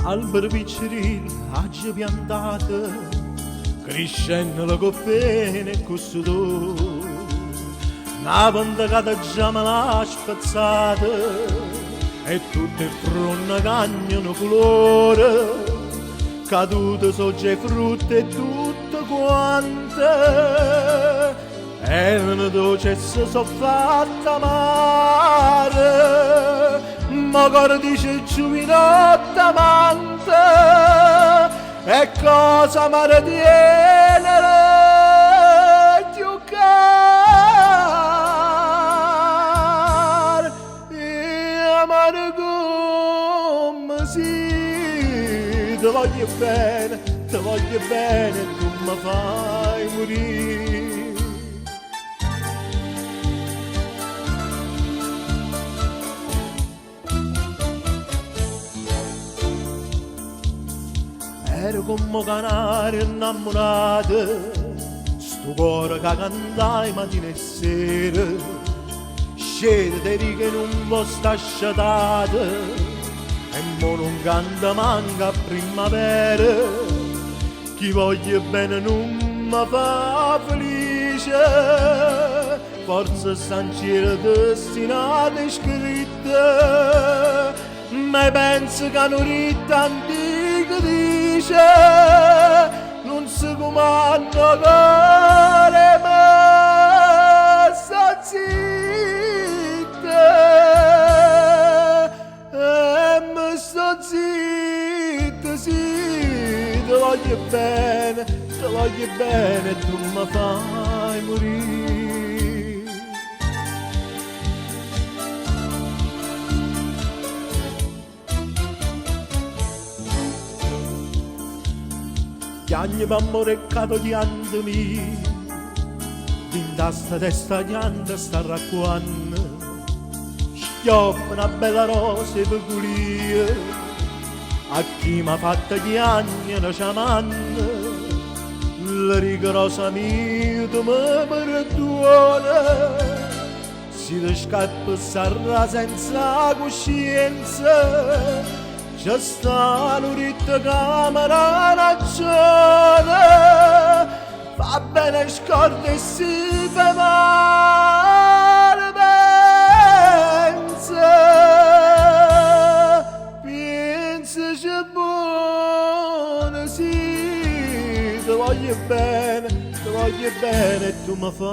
alberi piccirili, aggi piantate, crescendo la coppene e custodore. Una pentacata già me l'ha spezzata e tutte il fronte cagnano colore, cadute sogge frutte e tutte quante, e una dolce si sono fatta mare, ma cosa dice il giuvinotto amante, e cosa mi retiene più caro, e amare come sì, ti voglio bene, tu mi fai morire. Ero come canari innamorati, sto cuore che cantai mattina e sera, scende di che non può sta sciatata, e mo non canta manca a primavera, chi voglia bene non mi fa felice, forse sta cielo destinato e scritte, ma penso che hanno ritto antico dice, non si comanda cuore, ma sta zitta, e mi sto zitta, sì, ti voglio bene, e tu mi fai morire. Gli anni m'ammoreccato di andami, in sta testa di anda sta racquanno, schioppa una bella rosa e peculiar, a chi m'ha fatto gli anni una ciamanna, la riga rosa mia tu mi perdona, si ti scappa sarà senza coscienza, c'è sta l'urita camera ragione, fa bene scorda e si fa male, pensa c'è buono, sì, ti voglio bene, e tu mi fai